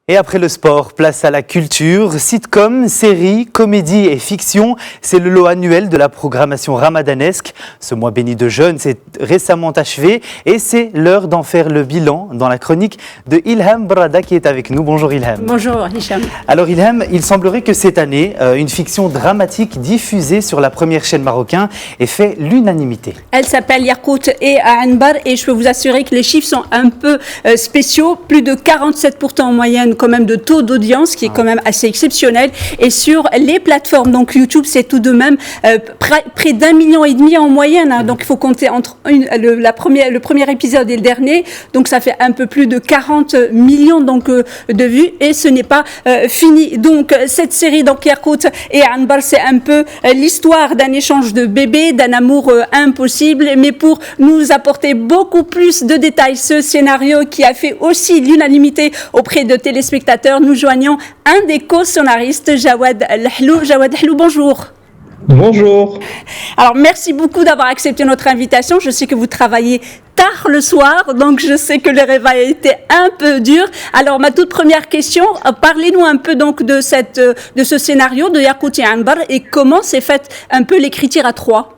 Et après le sport, place à la culture, sitcom, séries, comédie et fiction, c'est le lot annuel de la programmation ramadanesque. Ce mois béni de jeûne s'est récemment achevé et c'est l'heure d'en faire le bilan dans la chronique de Ilham Brada qui est avec nous. Bonjour Ilham. Bonjour Hicham. Alors Ilham, il semblerait que cette année, une fiction dramatique diffusée sur la première chaîne marocaine ait fait l'unanimité. Elle s'appelle Yakout et Anbar et je peux vous assurer que les chiffres sont un peu spéciaux. Plus de 47% en moyenne quand même de taux d'audience qui est quand même assez exceptionnel. Et sur les plateformes, donc YouTube, c'est tout de même près d'1,5 million en moyenne. Hein. Donc il faut compter entre le premier épisode et le dernier. Donc ça fait un peu plus de 40 millions donc, de vues et ce n'est pas fini. Donc cette série, donc Yakout et Anbar, c'est un peu l'histoire d'un échange de bébés, d'un amour impossible. Mais pour nous apporter beaucoup plus de détails, ce scénario qui a fait aussi l'unanimité auprès de téléspectateurs, nous joignons un des co-scénaristes, Jawad Lahlou. Jawad Lahlou, bonjour. Bonjour. Alors, merci beaucoup d'avoir accepté notre invitation. Je sais que vous travaillez tard le soir, donc je sais que le réveil a été un peu dur. Alors, ma toute première question, parlez-nous un peu donc de ce scénario de Yakout et Anbar et comment s'est faite un peu l'écriture à trois.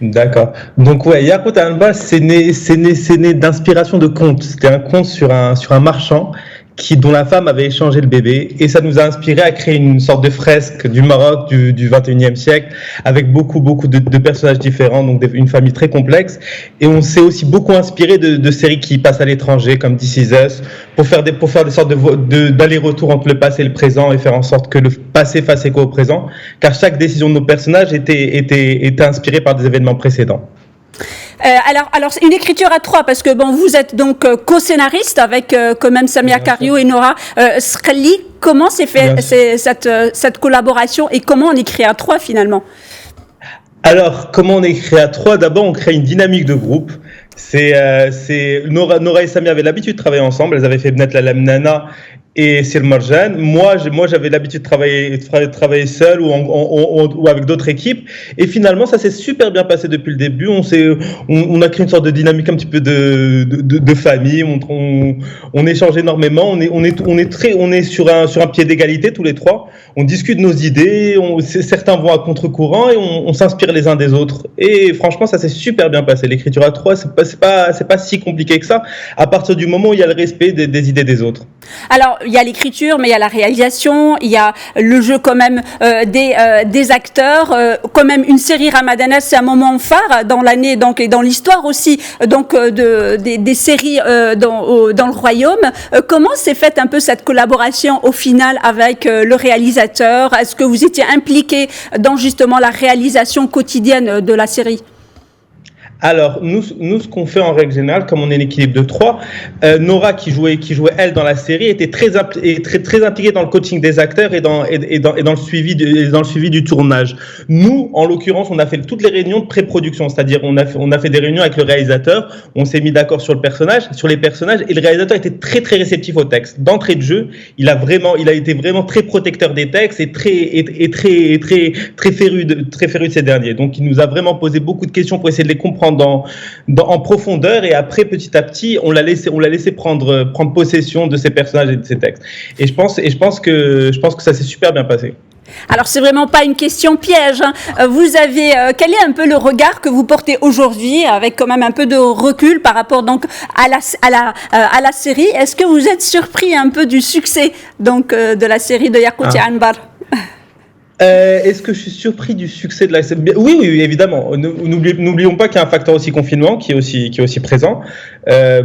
D'accord. Donc ouais, Yakout et Anbar, c'est né d'inspiration de contes. C'était un conte sur un marchand dont la femme avait échangé le bébé, et ça nous a inspiré à créer une sorte de fresque du Maroc du 21e siècle avec beaucoup de personnages différents, donc une famille très complexe. Et on s'est aussi beaucoup inspiré de séries qui passent à l'étranger comme This Is Us pour faire des sortes d'aller-retour entre le passé et le présent et faire en sorte que le passé fasse écho au présent, car chaque décision de nos personnages était inspirée par des événements précédents. Alors une écriture à trois parce que bon, vous êtes donc co-scénariste avec quand même Samia Kario et Nora Srelli. Comment s'est fait cette collaboration et comment on écrit à trois finalement? Alors comment on écrit à trois? D'abord, on crée une dynamique de groupe. Nora et Samia avaient l'habitude de travailler ensemble. Elles avaient fait Bnet la Lamnana et Sir Marjan. Moi, j'avais l'habitude de travailler seul ou avec d'autres équipes. Et finalement, ça s'est super bien passé depuis le début. On a créé une sorte de dynamique un petit peu de famille. On échange énormément. On est sur un pied d'égalité tous les trois. On discute nos idées. Certains vont à contre-courant et on s'inspire les uns des autres. Et franchement, ça s'est super bien passé. L'écriture à trois, c'est pas si compliqué que ça. À partir du moment où il y a le respect des idées des autres. Alors, il y a l'écriture, mais il y a la réalisation, il y a le jeu quand même des acteurs, quand même une série ramadanesque, c'est un moment phare dans l'année donc et dans l'histoire aussi donc des séries dans le royaume. Comment s'est faite un peu cette collaboration au final avec le réalisateur? Est-ce que vous étiez impliqué dans justement la réalisation quotidienne de la série? Alors, nous, ce qu'on fait en règle générale, comme on est une équipe de trois, Nora qui jouait elle dans la série était très impliquée dans le coaching des acteurs et dans le suivi du tournage. Nous, en l'occurrence, on a fait toutes les réunions de pré-production, c'est-à-dire on a fait des réunions avec le réalisateur, on s'est mis d'accord sur les personnages, et le réalisateur était très très réceptif au texte. D'entrée de jeu, il a été vraiment très protecteur des textes et très féru de ces derniers. Donc, il nous a vraiment posé beaucoup de questions pour essayer de les comprendre en profondeur, et après petit à petit on l'a laissé prendre possession de ses personnages et de ses textes, et je pense que ça s'est super bien passé. Alors c'est vraiment pas une question piège, hein. Quel est un peu le regard que vous portez aujourd'hui avec quand même un peu de recul par rapport donc à la série? Est-ce que vous êtes surpris un peu du succès donc de la série de Yakout et Anbar? Est-ce que je suis surpris du succès de la série? Oui, évidemment. N'oublions pas qu'il y a un facteur aussi confinement qui est aussi présent.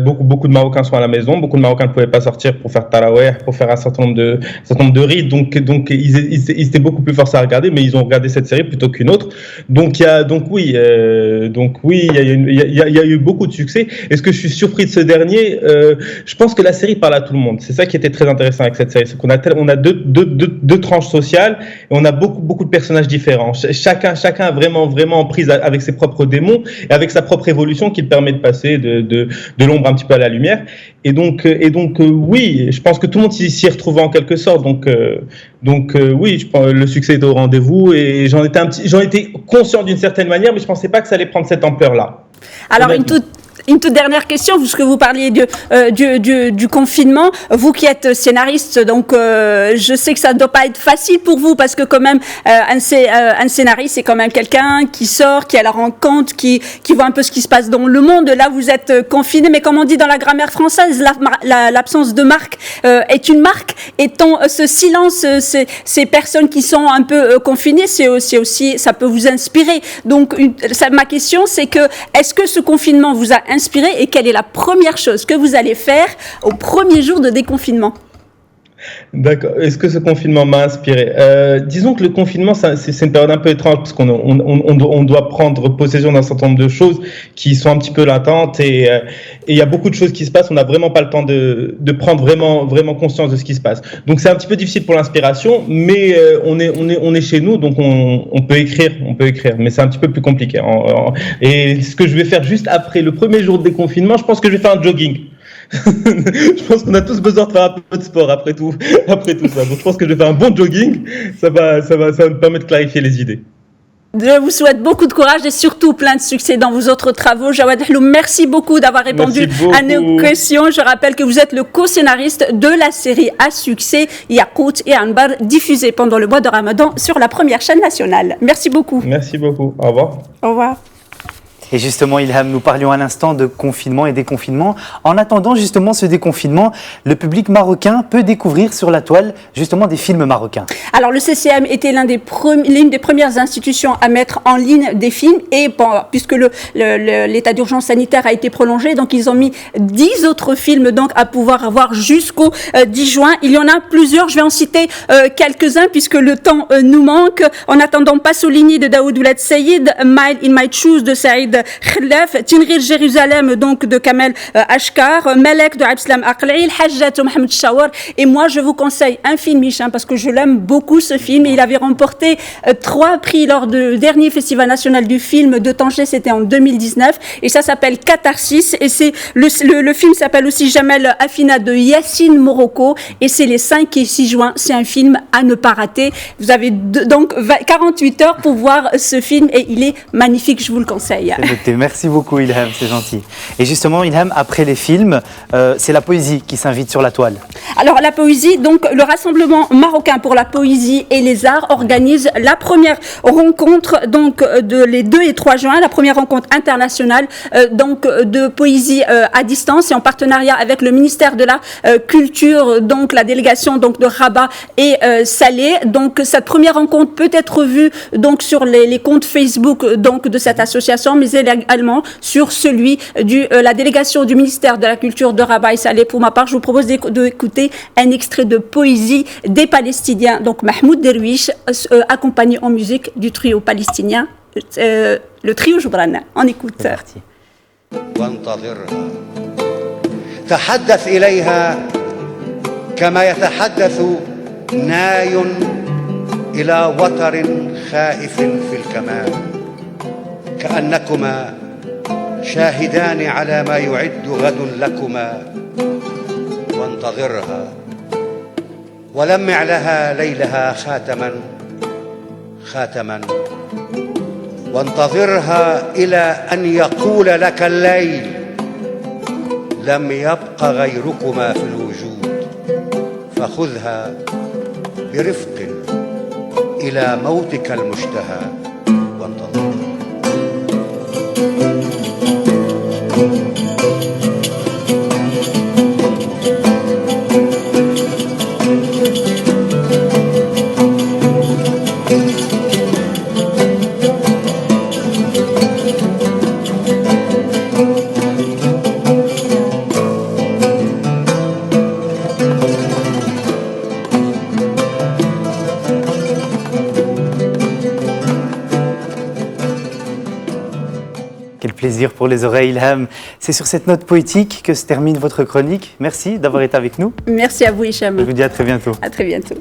Beaucoup de Marocains sont à la maison. Beaucoup de Marocains ne pouvaient pas sortir pour faire taraweh, pour faire un certain nombre de rites. Donc ils étaient beaucoup plus forcés à regarder, mais ils ont regardé cette série plutôt qu'une autre. Donc oui, il y a eu beaucoup de succès. Est-ce que je suis surpris de ce dernier? Je pense que la série parle à tout le monde. C'est ça qui était très intéressant avec cette série, c'est qu'on a deux tranches sociales et on a beaucoup de personnages différents. Chacun a vraiment en prise avec ses propres démons et avec sa propre évolution qui le permet de passer de l'ombre un petit peu à la lumière. Et donc oui, je pense que tout le monde s'y retrouvait en quelque sorte. Donc oui, je pense le succès était au rendez-vous et j'en étais conscient d'une certaine manière, mais je pensais pas que ça allait prendre cette ampleur-là. Alors Une toute dernière question, puisque vous parliez du confinement. Vous qui êtes scénariste, donc je sais que ça ne doit pas être facile pour vous, parce que quand même, un scénariste, c'est quand même quelqu'un qui sort, qui est à la rencontre, qui voit un peu ce qui se passe dans le monde. Là, vous êtes confiné, mais comme on dit dans la grammaire française, l'absence de marque est une marque. Étant ce silence, ces personnes qui sont un peu confinées, c'est aussi, ça peut vous inspirer. Donc, ma question, c'est que, est-ce que ce confinement vous a inspiré, et quelle est la première chose que vous allez faire au premier jour de déconfinement? D'accord. Est-ce que ce confinement m'a inspiré? Disons que le confinement, c'est une période un peu étrange, parce qu'on doit prendre possession d'un certain nombre de choses qui sont un petit peu latentes, et il y a beaucoup de choses qui se passent. On n'a vraiment pas le temps de prendre vraiment conscience de ce qui se passe. Donc c'est un petit peu difficile pour l'inspiration, mais on est chez nous, donc on peut écrire, mais c'est un petit peu plus compliqué. Et ce que je vais faire juste après le premier jour de déconfinement, je pense que je vais faire un jogging. Je pense qu'on a tous besoin de faire un peu de sport après tout ça. Donc je pense que je vais faire un bon jogging. Ça va me permettre de clarifier les idées. Je vous souhaite beaucoup de courage et surtout plein de succès dans vos autres travaux. Jawad Hloum, merci beaucoup d'avoir répondu à nos questions. Je rappelle que vous êtes le co-scénariste de la série à succès Yakout et Anbar, diffusée pendant le mois de Ramadan sur la première chaîne nationale. Merci beaucoup. Merci beaucoup. Au revoir. Au revoir. Et justement, Ilham, nous parlions à l'instant de confinement et déconfinement. En attendant justement ce déconfinement, le public marocain peut découvrir sur la toile justement des films marocains. Alors le CCM était l'une des premières institutions à mettre en ligne des films, et puisque l'état d'urgence sanitaire a été prolongé, donc ils ont mis 10 autres films donc à pouvoir avoir jusqu'au 10 juin. Il y en a plusieurs, je vais en citer quelques-uns puisque le temps nous manque. En attendant, Pasolini de Daoud Ouled Sayed, Mile in My Shoes de Saïd Khlaf, Tinrir Jérusalem donc de Kamel Ashkar, Melek de Abslam Aqlaï, Hajjat de Mohamed Chawar. Et moi je vous conseille un film, Hicham, parce que je l'aime beaucoup ce film, et il avait remporté 3 prix lors du dernier festival national du film de Tanger, c'était en 2019, et ça s'appelle Catharsis, et c'est le film s'appelle aussi Jamel Afina de Yassine Morocco, et c'est les 5 et 6 juin. C'est un film à ne pas rater. Vous avez donc 48 heures pour voir ce film, et il est magnifique, je vous le conseille. Merci beaucoup Ilham, c'est gentil. Et justement Ilham, après les films, c'est la poésie qui s'invite sur la toile. Alors la poésie, donc le Rassemblement marocain pour la poésie et les arts organise la première rencontre donc les 2 et 3 juin, la première rencontre internationale donc de poésie à distance, et en partenariat avec le ministère de la Culture, donc la délégation donc de Rabat et Salé. Donc cette première rencontre peut être vue donc sur les comptes Facebook donc de cette association, mais également sur celui de la délégation du ministère de la Culture de Rabat et Salé. Pour ma part, je vous propose d'écouter un extrait de poésie des Palestiniens, donc Mahmoud Derwish, accompagné en musique du trio palestinien, le trio Joubran. On écoute. C'est parti. تحدث إليها كما يتحدث ناي إلى وتر خائف في الكمام، كأنكما شاهدان على ما يعد غد لكما، وانتظرها ولمع لها ليلها خاتما، وانتظرها إلى أن يقول لك الليل لم يبق غيركما في الوجود، فخذها برفق إلى موتك المشتهى وانتظر. Quel plaisir pour les oreilles, Ilham. C'est sur cette note poétique que se termine votre chronique. Merci d'avoir été avec nous. Merci à vous, Hicham. Je vous dis à très bientôt. À très bientôt.